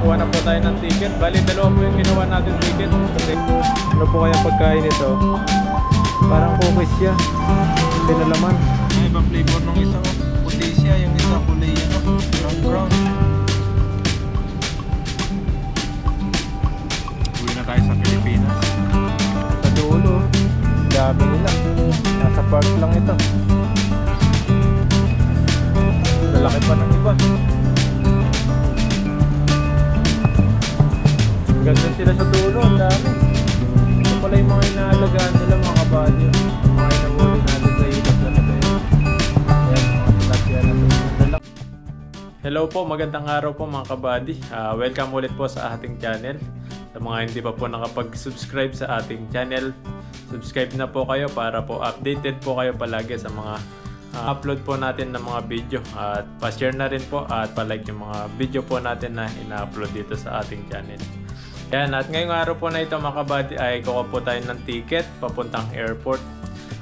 nakakuha na po tayo ng ticket. Bali, dalawa po yung ginawa natin ticket. Kasi, ano po kaya pagkain ito? Parang cookies siya. Pinalaman. May iba flavor nung isa. Puti siya. Yung isa kulay brown. Uwi na tayo sa Pilipinas. Sa dulo. Dami nila. Nasa park lang ito. Lalaki pa ng iba. Ganda sila sa dulo. Ang dami. Ito pala yung mga inaalagaan nila mga kabadyo. Mga inahuli natin sa ilap na ito. Ayan, mga tilapia na ito. Hello po, magandang araw po mga kabady. Welcome ulit po sa ating channel. Sa mga hindi pa po nakapag-subscribe sa ating channel, subscribe na po kayo para po updated po kayo palagi sa mga upload po natin ng mga video. At pa-share na rin po at pa-like yung mga video po natin na ina-upload dito sa ating channel. Yan, at ngayong araw po na ito mga kabady ay kuha po tayo ng ticket papuntang airport.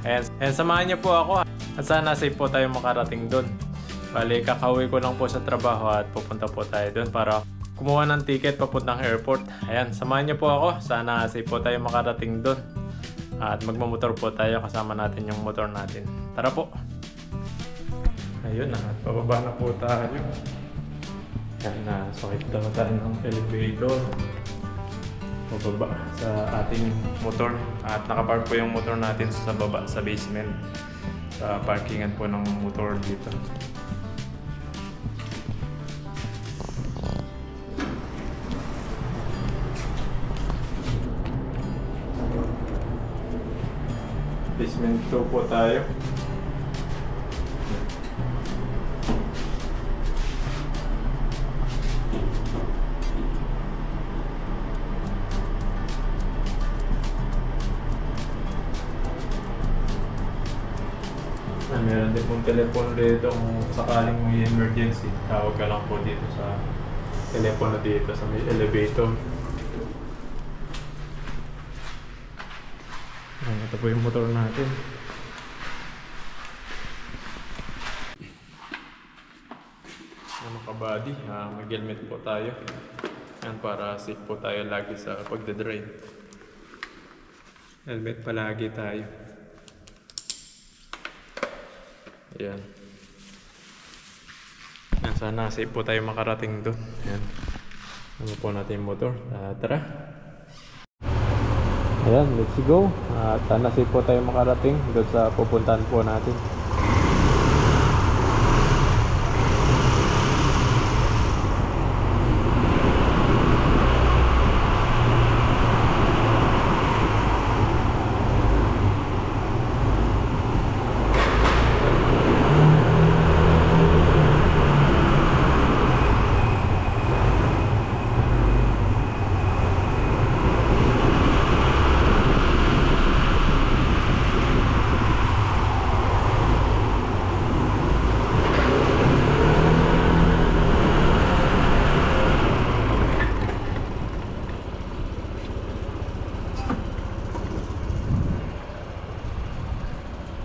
And samahan niyo po ako at sana safe po tayo makarating doon. Bali, kakauwi ko lang po sa trabaho at pupunta po tayo doon para kumuha ng ticket papuntang airport. Ayan, samahan niyo po ako. Sana safe po tayo makarating doon. At magmamotor po tayo kasama natin yung motor natin. Tara po! Ayun na, at pababa na po tayo. Ayan na, sakit na tayo ng elevator. Pababa sa ating motor. At nakapark po yung motor natin sa baba, sa basement. Sa parkingan po ng motor dito. Basement 2 po tayo. Meron din pong telepono dito kung sakaling may emergency. Tawag ka lang po dito sa telepono dito sa may elevator. Ito po yung motor natin. Mga kabady, mag-helmet po tayo. Yan, para safe po tayo lagi sa pagdadrive. Helmet palagi tayo. Ayan. Yan, sana safe po tayo makarating doon. Ayan. Ano po natin yung motor. Tara. Ayan, let's go. Sana safe po tayo makarating doon sa pupuntahan po natin.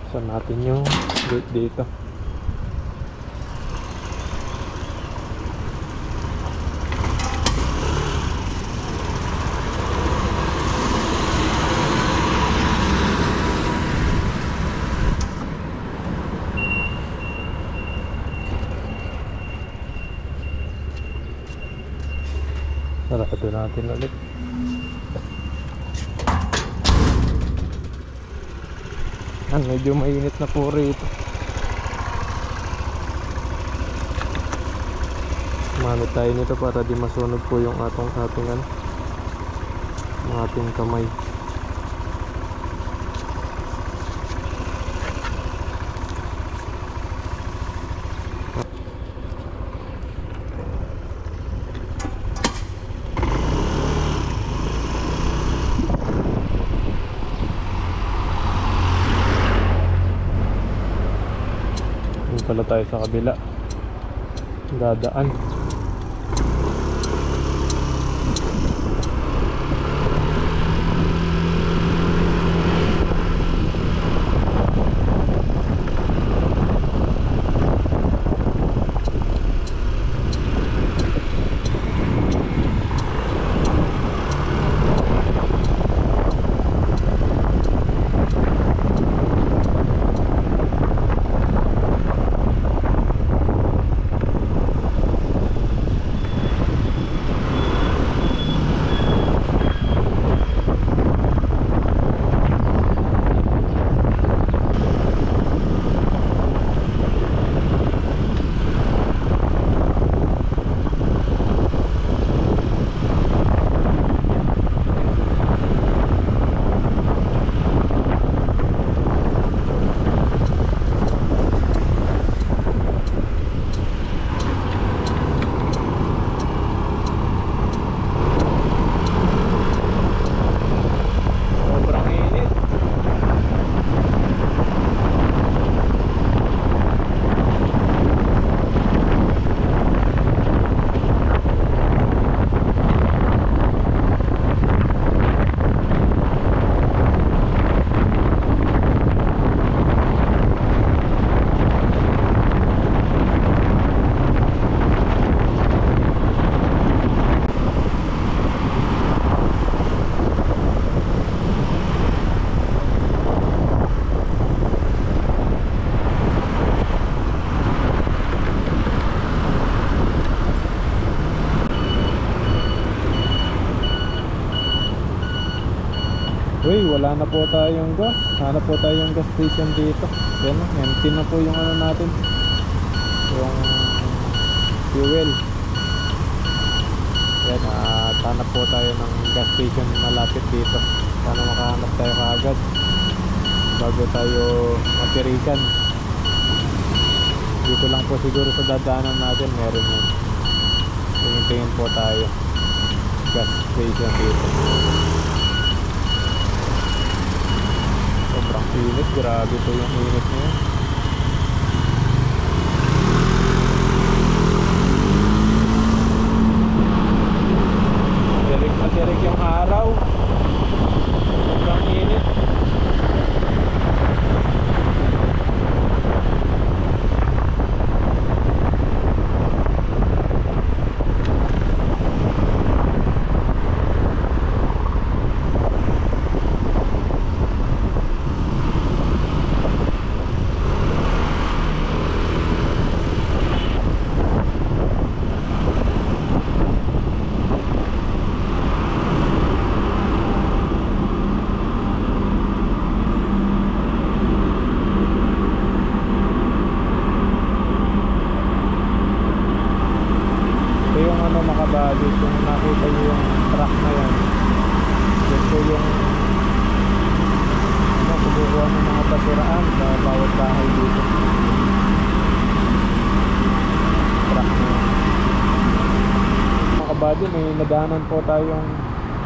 So natin yung gate dito. Sarado natin ulit. Medyo mainit na po rito. Manit tayo nito para di masunog po yung ating kamay. Pala tayo sa kabila dadaan. Uy, wala na po tayong gas. Hanap po tayong gas station dito. Yan na, empty na po yung ano natin, yung fuel. Yan, hanap po tayo ng gas station malapit dito. Sana makahanap tayo kaagad bago tayo matirikan. Dito lang po siguro sa dadaanan natin meron yan. Tingin-tingin po tayo gas station dito. Sobrang init, grabe po yung init na yun. Matirik yung araw, sobrang init. Makabalik, kung nakita nyo yung truck na yan, yan po yung kukuha ng mga basiraan sa bawat bahay dito. Truck na yan. Makabali, may nadaanan po tayong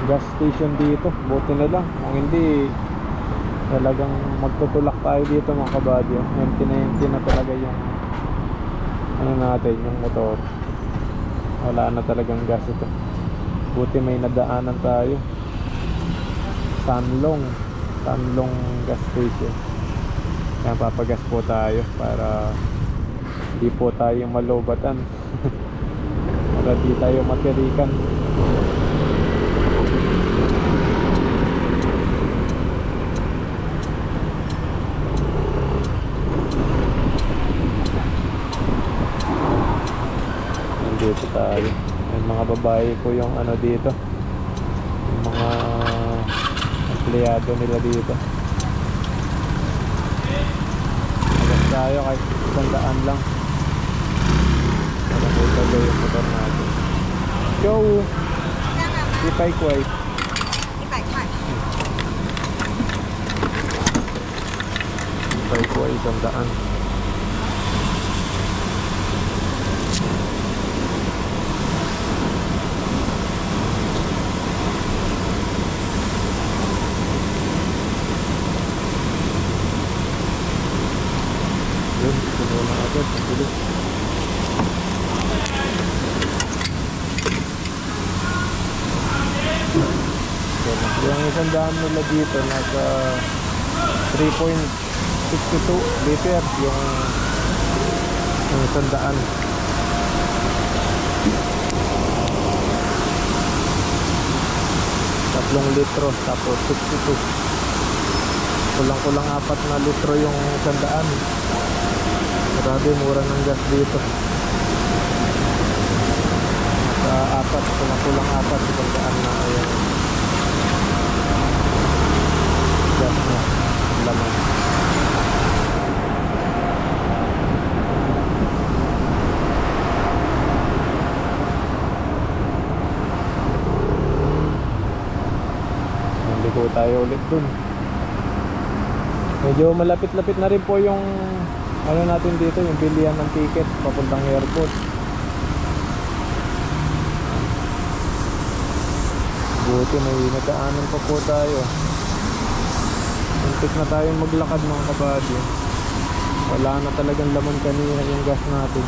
gas station dito. Buti na lang, kung hindi talagang magtutulak tayo dito mga kabady. Empty na talaga yung ano natin, yung motor. Wala na talagang gas ito. Buti may nadaanan tayo. Sanlong gas station. Kaya papagas po tayo para di po tayo malobatan. Para di tayo matirikan. Dito tayo. Yung mga babae po yung ano dito, yung mga empleyado nila dito. Agas tayo kahit 100 lang para may tago yung motor natin. Go! Ipay kway. Ipay kway 100. Yung isang daan nila dito nasa 3.62 liter yung isang daan. Tatlong litro tapos 62. Kulang-kulang 4 na litro yung isang daan. Grabe, mura ng gas dito. Nasa 4, kulang-kulang 4 isang daan na yung gas na laman. Nandito tayo ulit dun. Medyo malapit-lapit na rin po yung ano natin dito, yung bilihan ng ticket papuntang airport. Buti may nadaanan pa po tayo. Muntik na tayong maglakad mga kabady. Wala na talagang laman kanina yung gas natin.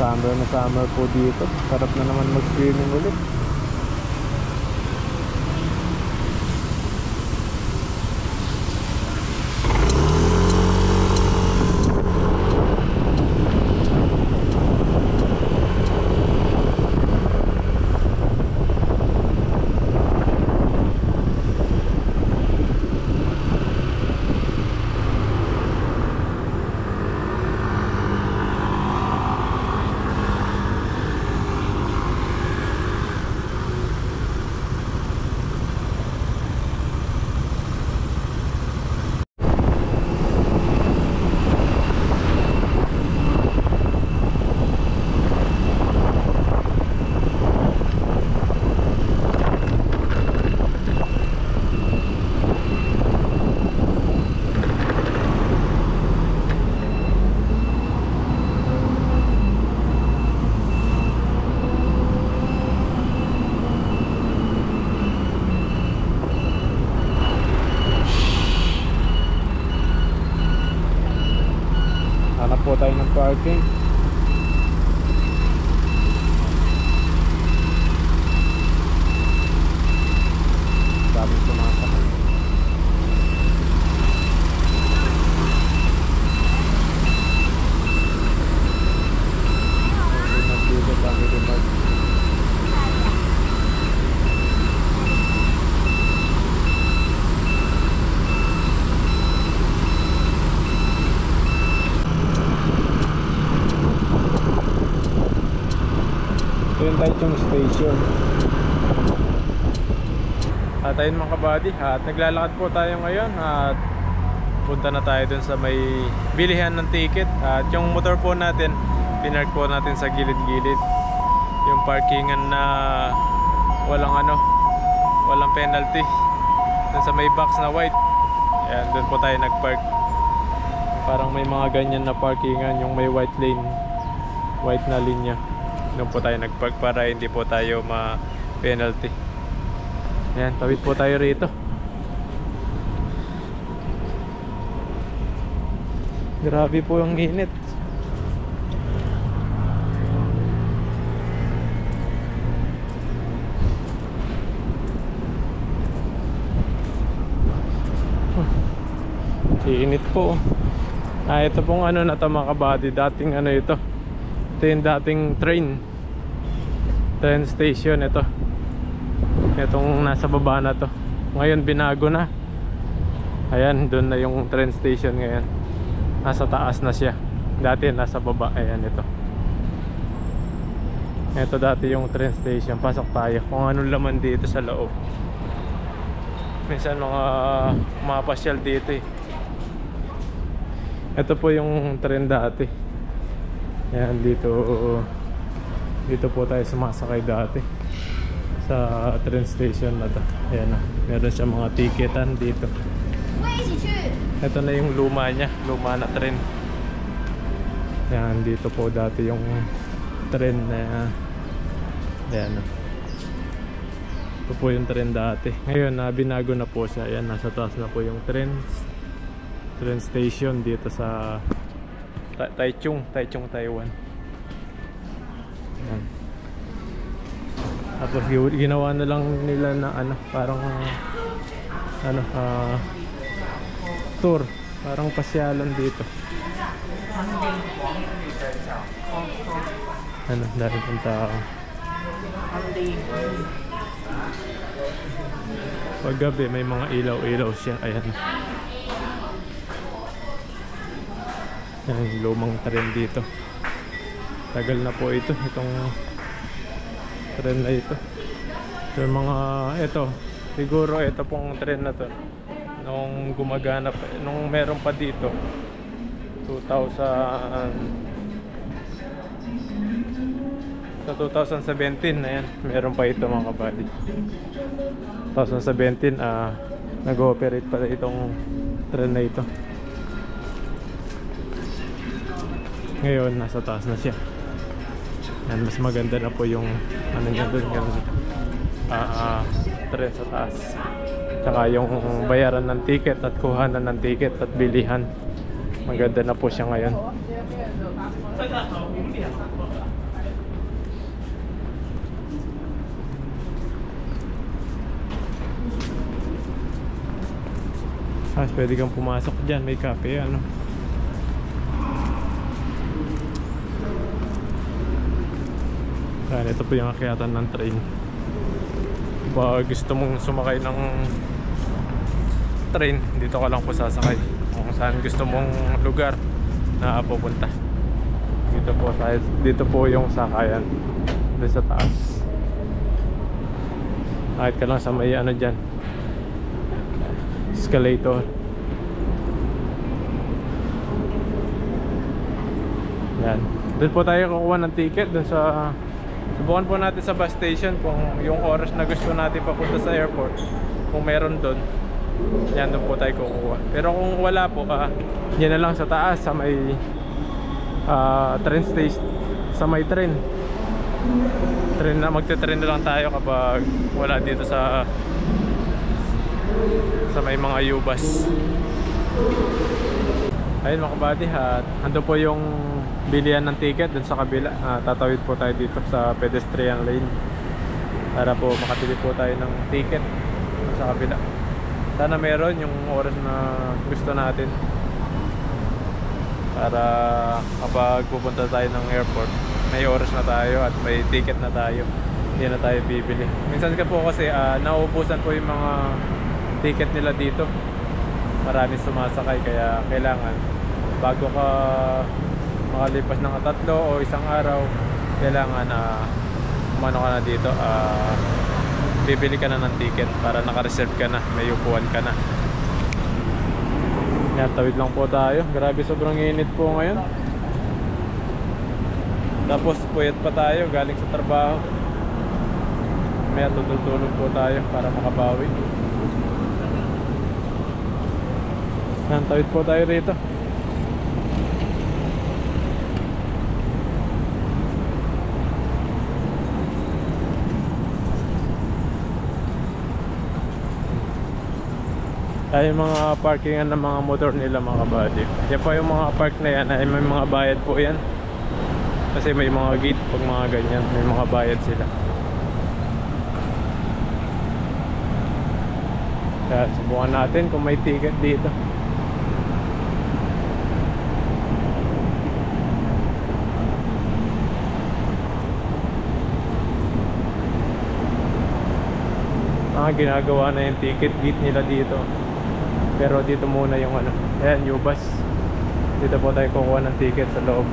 Summer na summer po dito. Sarap na naman mag-swimming ulit. po tayo ng parking. Dami sumasakay. Nagbigat ang Rimag. Yung Taichung Station. At ayun mga kabady, at naglalakad po tayo ngayon at punta na tayo dun sa may bilihan ng ticket. At yung motor po natin, pinark po natin sa gilid-gilid. Yung parkingan na walang penalty. Dun sa may box na white. Ayan, dun po tayo nagpark. Parang may mga ganyan na parkingan, yung may white lane, white na linya. Doon po tayo nagpark para hindi po tayo ma-penalty. Ayan, tawid po tayo rito. Grabe po yung init. Init po. Ito pong ano na to mga kabady, dating ano ito. Ito yung dating train station ito. Itong nasa baba na to. Ngayon binago na. Ayan, doon na yung train station ngayon. Nasa taas na siya. Dati nasa baba. Ayan ito. Ito dati yung train station. Pasok tayo kung anong laman dito sa loob. Minsan mga pasyal dito eh. Ito po yung train dati. Ayan, dito po tayo sumasakay dati sa train station na to. Ayan na, meron siya mga ticketan dito. Ito na yung luma niya, luma na train. Ayan, dito po dati yung train na ayan na. Ito po yung train dati. Ngayon binago na po siya. Ayan, nasa taas na po yung train station dito sa Taichung, Taiwan. Ayan. Tapos ginawa na lang nila na parang tour, parang pasyalan dito. Dahil pong tao. Pag gabi may mga ilaw-ilaw siya. Ayan. Ayan, lumang tren dito. Tagal na po itong tren na ito. So mga siguro ito pong tren na to nung gumagana pa, nung meron pa dito 2017. Ayan, meron pa ito mga kabady. 2017 nag-ooperate pa itong tren na ito. Ngayon nasa taas na siya. Yan, mas maganda na po yung niya doon, yung tren sa taas. Tsaka yung bayaran ng ticket at kuhanan ng ticket at bilihan. Maganda na po siya ngayon. Pwede kang pumasok dyan, may cafe Ayan, ito po yung akyatan ng train. Pag gusto mong sumakay ng train, dito ka lang po sasakay. Kung saan gusto mong lugar na pupunta. Dito po yung sakayan. Dito sa taas. Kahit ka lang sa may dyan, escalator. Yan. Doon po tayo kukuha ng ticket. Doon sa subukan po natin sa bus station kung yung oras na gusto natin papunta sa airport, kung meron doon, yan, doon po tayo kukuha. Pero kung wala po yan na lang sa taas, sa may train station, sa may train na magte-train na lang tayo kapag wala dito sa may mga U-bus. Ayun mga kabady, ando po yung bilihan ng ticket dun sa kabila. Tatawid po tayo dito sa pedestrian lane para po makabili po tayo ng ticket sa kabila. Sana meron yung oras na gusto natin para kapag pupunta tayo ng airport, may oras na tayo at may ticket na tayo, hindi na tayo bibili. Minsan ka po kasi nauubusan po yung mga ticket nila dito, marami sumasakay, kaya kailangan bago ka makalipas ng 3 o isang araw, kailangan umano ka na dito, bibili ka na ng ticket para naka-reserve ka na, may upuan ka na. Yan, tawid lang po tayo. Grabe, sobrang init po ngayon. Tapos puyat pa tayo galing sa trabaho. May tutulog po tayo para makabawi. Yan, tawid po tayo rito. Ay, mga parkingan ng mga motor nila mga kabady. Yan po yung mga park na yan, ay may mga bayad po yan. Kasi may mga gate pag mga ganyan, may mga bayad sila. Kaya subukan natin kung may ticket dito. Ginagawa na yung ticket gate nila dito. Pero dito muna yung ayan, new bus. Dito po tayo kukuha ng ticket sa loob.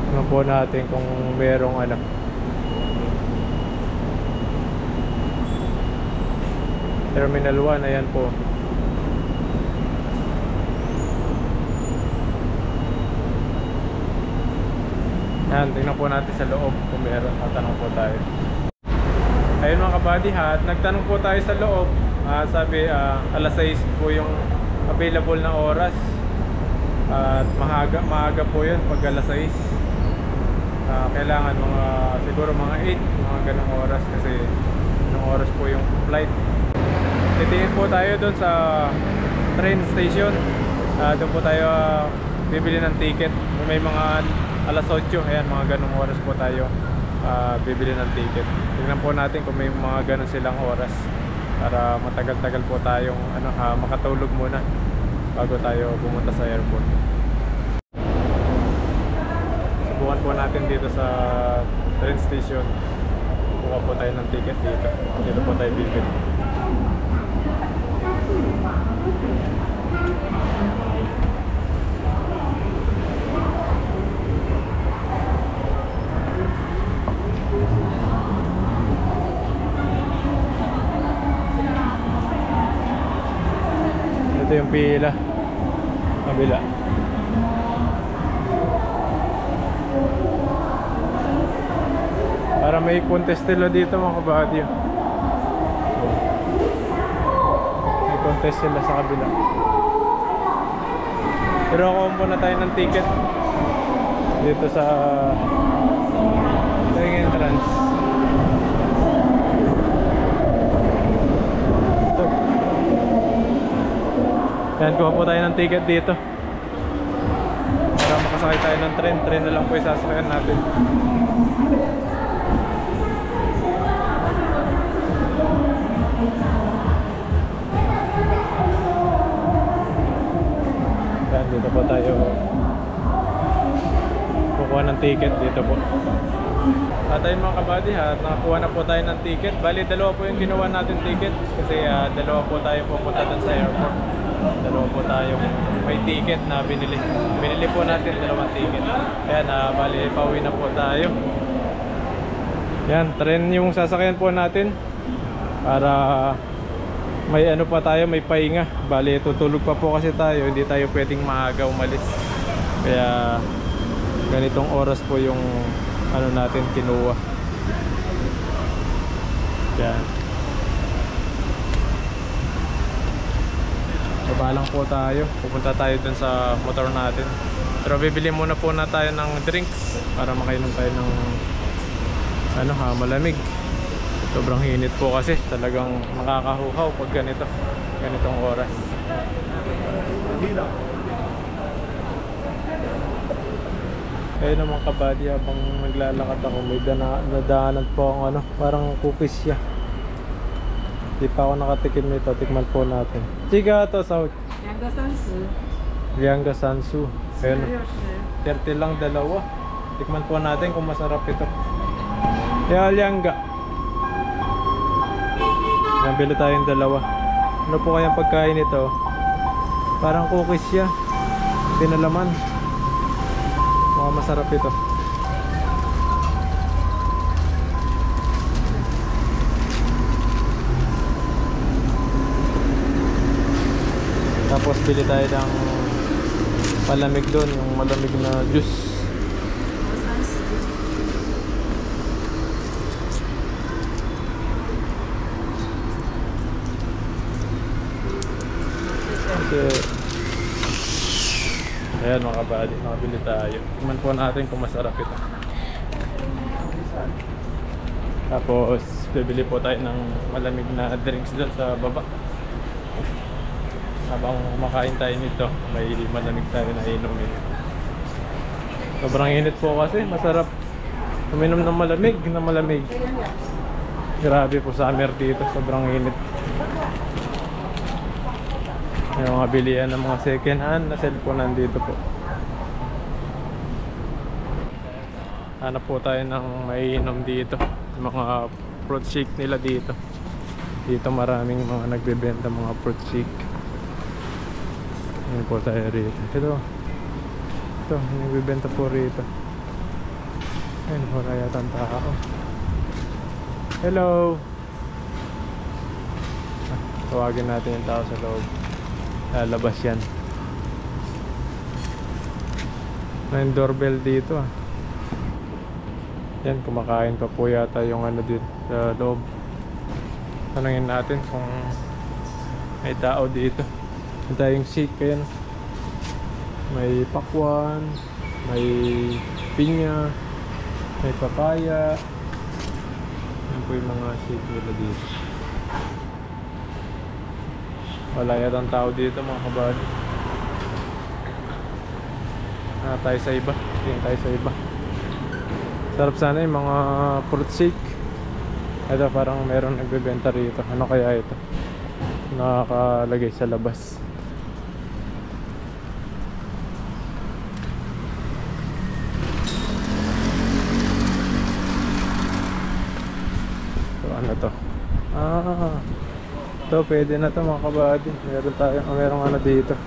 Tingnan po natin kung merong Terminal 1, ayan po. Ayan, tingnan po natin sa loob kung meron. Tatanong po tayo. Ayun mga kabady, nagtanong po tayo sa loob. Sabi alas 6 po yung available na oras. At maaga po yun pag alas 6. Kailangan siguro mga 8, mga ganong oras, kasi ganong oras po yung flight. Titingin po tayo doon sa train station. Doon po tayo bibili ng ticket. May mga alas 8, ayan, mga ganong oras po tayo bibili ng ticket. Tingnan po natin kung may mga ganon silang oras para matagal-tagal po tayong makatulog muna bago tayo pumunta sa airport. Subukan po natin dito sa train station. Kuha po tayo ng ticket dito. Dito po tayo bibili. Ito yung pila kabila. Para may contest nila dito mga kabady. May contest sila sa kabila. Pero kuha muna tayo ng ticket dito sa entrance. Yan, kuha po tayo ng ticket dito para makasakay tayo ng train. Train na lang po isasakyan natin. Yan, dito po tayo kukuha ng ticket dito po. At ayun mga kabady, nakakuha na po tayo ng ticket. Bali, dalawa po yung ginawa natin ticket kasi dalawa po tayo pupunta dun sa airport. Dalawa po tayo may ticket na binili. Binili po natin dalawang ticket. Kaya bali, pauwi na po tayo. Yan, train yung sasakyan po natin para may pa tayo, may pahinga. Bali, tutulog pa po kasi tayo, hindi tayo pwedeng maaga umalis. Kaya ganitong oras po yung natin kinuha. Yan. Baba lang po tayo. Pupunta tayo dun sa motor natin. Pero bibili muna po na tayo ng drinks para makainom tayo ng malamig. Sobrang init po kasi, talagang nakakahuhaw pag ganito. ganitong oras. Kaya naman kabady, habang naglalakad ako, may nadaanan po ang ano, parang cookies siya. Hindi pa ako nakatikim nito, tikman po natin. Chiga to South. 两个30， Liangga Sansu. 这 Ayun, 个60。 30 lang dalawa. Tikman po natin kung masarap ito. Kaya Liangga. Nabili tayong dalawa. Ano po kayang pagkain ito? Parang cookies siya. Pinalaman. Mukhang masarap ito. Tapos bili tayo ng palamig doon, yung malamig na juice. 30。 Kasi ayan mga kabady, nakabili tayo. Tingnan po natin kung masarap ito. Tapos bibili po tayo ng malamig na drinks doon sa baba. Habang kumakain tayo nito, may malamig tayo na inumin. Sobrang init po kasi, masarap uminom ng malamig. Grabe po summer dito, sobrang init. Yung mga bilihan ng mga second hand na cellphone nandito po. Hanap po tayo ng maiinom dito, mga fruit shake nila dito. Dito maraming mga nagbebenta mga fruit shake. Ayan po tayo rito. Ito, nagbebenta po rito. Ayan po na yata ang tao. Hello! Tawagin natin yung tao sa loob. Lalabas yan. May doorbell dito ah. Yan, kumakain pa po yata yung ano din sa loob. Tanungin natin kung may tao dito. May tayong shake, ayan. May pakwan, may pinya, may papaya. Yan po yung mga shake nila dito. Wala yata ang tao dito mga kabady. Tayo sa iba. Tingin tayo sa iba. Sarap sana yung mga fruit shake. Ito parang meron nagbebenta rito. Ano kaya ito? Nakakalagay sa labas. So ano to? Ito pwede na to mga kabady. Meron ano dito.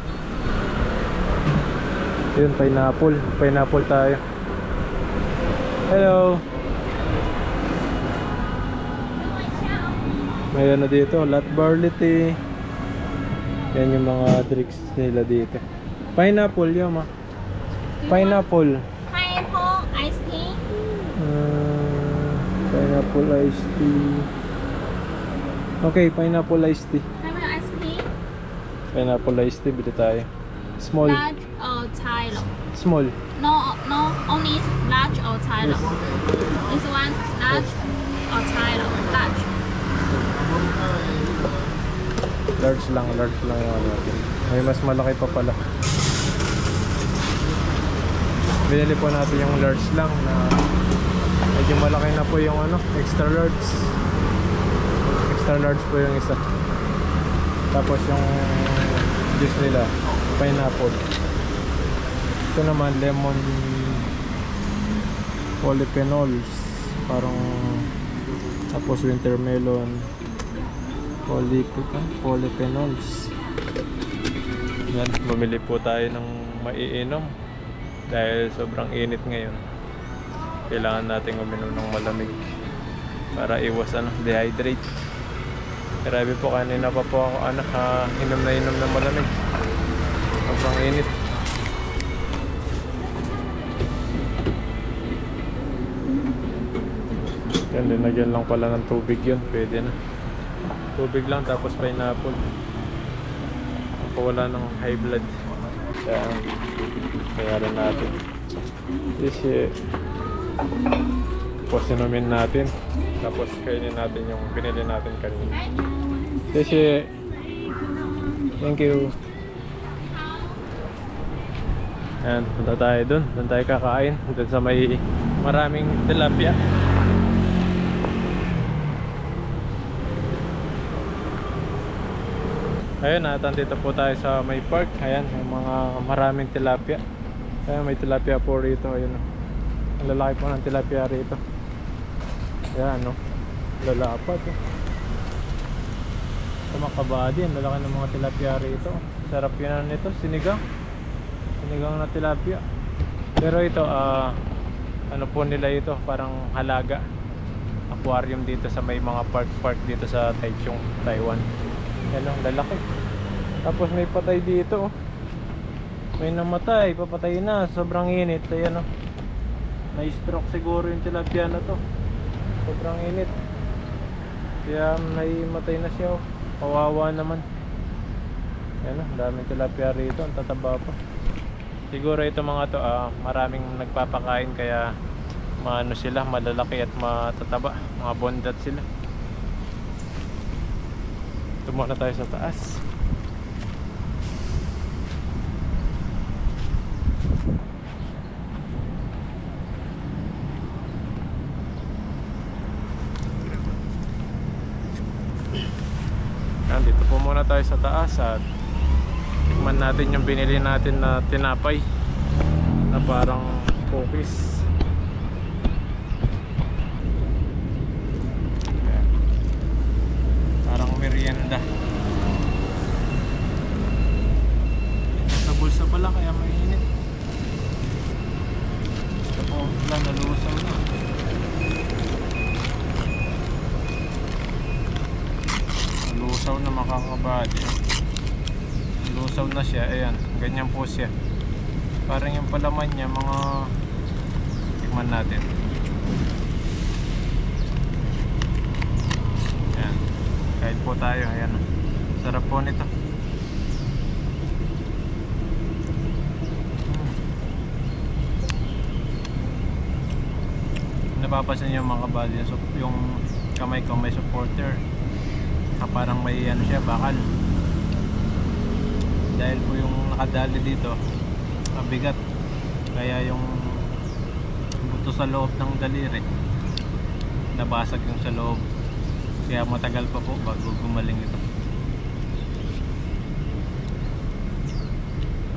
Yun, pineapple tayo. Hello. May ano dito, latte barley tea. Yan yung mga drinks nila dito. Pineapple yun ma. Pineapple. Pineapple iced tea. Pineapple iced tea. Okay, pineapple iced tea. Pineapple iced tea. Pineapple iced tea, bili tayo. Small. Large or Thai? Small. No, only large or Thai. This one large or Thai? Large. Large lang yung ano natin. May mas malaki pa pala. Binili po natin yung large lang na medyo malaki na po yung ano, extra large. Extra large po yung isa. Tapos yung juice nila, pineapple. Ito naman lemon polyphenols. Parang tapos winter melon polyphenols. Yan, bumili po tayo ng maiinom dahil sobrang init ngayon. Kailangan natin uminom ng malamig para iwas dehydrate. Grabe po, kanina pa po ako inom ng malamig. Sobrang init. Yan, linagyan lang pala ng tubig yun, pwede na. Tubig lang tapos pineapple. Wala ng high blood. Kaya rin natin. Kasi tapos inumin natin. Tapos kainin natin yung binili natin kanina. Kasi Thank you. Ayan, punta tayo dun. Dun tayo kakain. Dun sa may maraming tilapia. Ayun, dito po tayo sa may park. Ayan, may mga maraming tilapia. Ayan, may tilapia po rito. Ayun, ang lalaki po ng tilapia rito. Ayan, no? Lalapad. Sa Makabady, ang lalaki ng mga tilapia rito. Sarap yan nito, sinigang. Sinigang na tilapia. Pero ito, ano po nila ito, parang halaga. Aquarium dito sa may mga park dito sa Taichung, Taiwan. Yan ang lalaki. Tapos may patay dito, oh. May namatay, papatay na, sobrang init. Ayan, oh. May stroke siguro yung tilapia na to. Sobrang init. Kaya matay na siya, oh. Kawawa naman. Ayan, oh. Daming tilapia rito, ang tataba pa. Siguro ito mga to, maraming nagpapakain kaya maano sila, malalaki at matataba, mga bondat sila. Ito muna tayo sa taas. Dito po muna tayo sa taas at tikman natin yung binili natin na tinapay na parang cookies. Parang merienda. Sa bulsa pala kaya mainit. Ito po lang, nalusaw na. Nalusaw na makakabady. Lusaw na siya, ayan, ganyan po siya. Parang yung palaman niya, mga tikman natin. Ayan, kahit po tayo, ayan. Sarap po nito. Napapasin niyo mga kabady, yung kamay ko may supporter. Parang may ano siya, bakal. Dahil po yung nakadali dito mabigat, kaya yung buto sa loob ng daliri nabasag yung sa loob, kaya matagal pa po bago gumaling ito.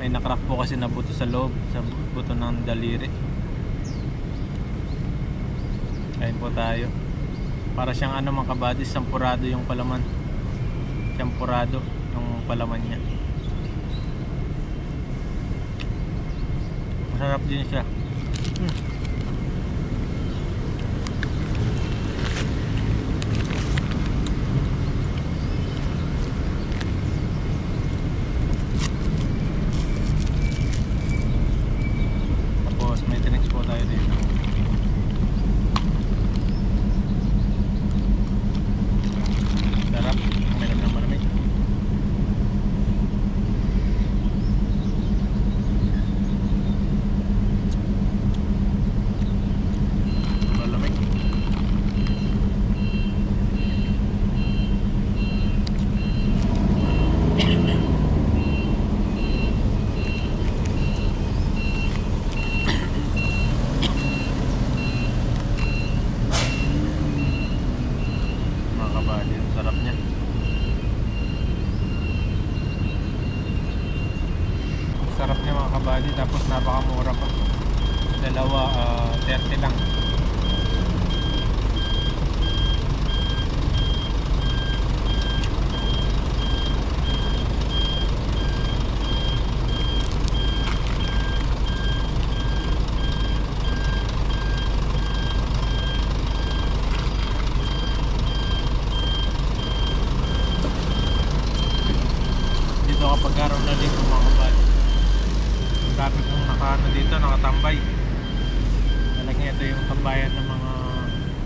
May nakrack po kasi na buto sa loob, sa buto ng daliri. Kain po tayo. Para siyang ano mga kabady, sampurado yung palaman. Sampurado yung palaman niya. Masarap din siya. Tapos may drinks po tayo dito. Sarap. Meron ng malamig. Sarap niya. Sarap niya mga kabady, tapos napakamura pa. Dalawa 30 lang. Kapag araw na dito mga kabady, ang dami kong dito nakatambay. Talagang ito yung tambayan ng mga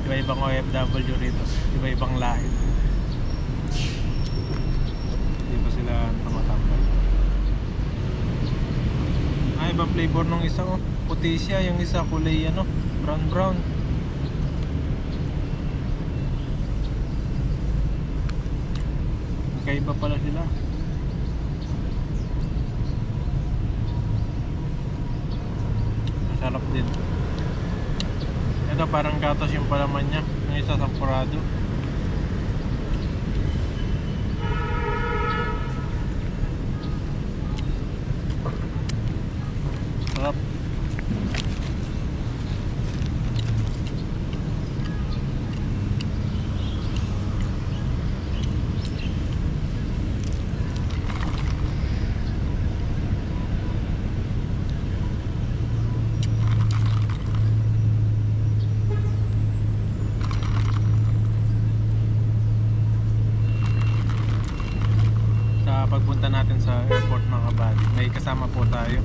iba-ibang OFW rito, iba-ibang lahi. Hindi pa sila tumatambay. Ibang flavor nung isa, oh. Puti siya, yung isa kulay ano, brown. Kaiba pala sila. masarap din. Ito parang gatos yung palaman niya. Yung isa sampurado. Sarap. Sa pagpunta natin sa airport mga kabady, may kasama po tayo.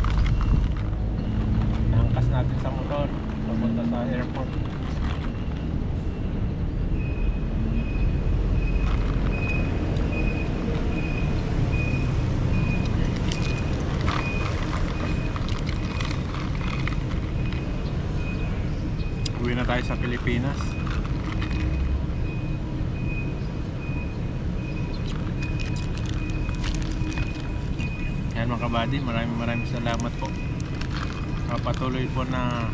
Naangkas natin sa motor papunta sa airport. Uwi na tayo sa Pilipinas. Yan mga kabady, maraming salamat po. Patuloy po na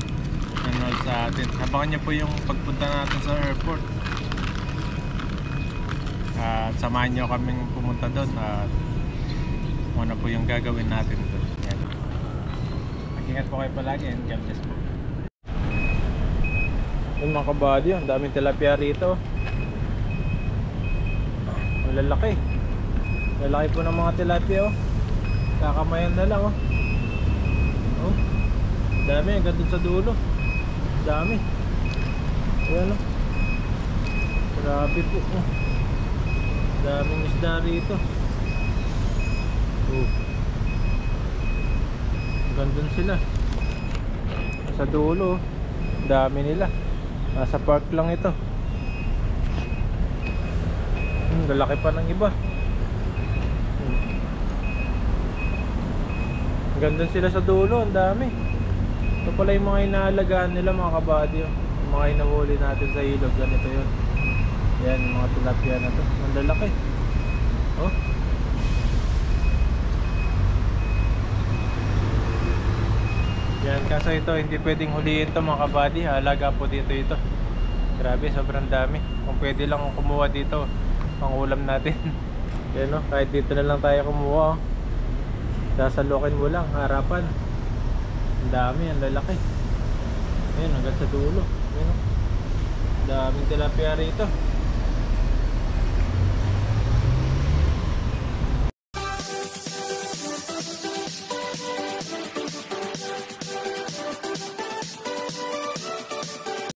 nanonood sa atin. Abangan niyo po yung pagpunta natin sa airport. At samahan niyo kaming pumunta doon at ano po yung gagawin natin doon. Yan. Mag-ingat po kayo palagi and God bless po. Yung mga kabady, ang daming tilapia rito. Ang lalaki. Lalaki po ng mga tilapia oh. Kakamayan na lang oh. Oh. Dami hanggang dun sa dulo. Dami. Ayan oh. Grabe po oh. Daming isda rito. Oh. Hanggang dun sila. Sa dulo oh. Dami nila. Nasa park lang ito. Lalaki pa ng iba. Ganda sila sa dulo, ang dami. Ito pala yung mga inaalagaan nila mga kabady. Yung mga inahuli natin sa ilog, ganito yun. Yan, yung mga tilapia na to. Ang lalaki. Oh. Yan, kaso ito, hindi pwedeng huliin to mga kabady. Alaga po dito ito. Grabe, sobrang dami. Kung pwede lang kumuha dito, pang ulam natin. Yan o, kahit dito na lang tayo kumuha oh. Sasalukin mo lang, harapan. Ang dami, ang lalaki. Ayun, hanggang sa dulo. Ayun, daming tilapia rito.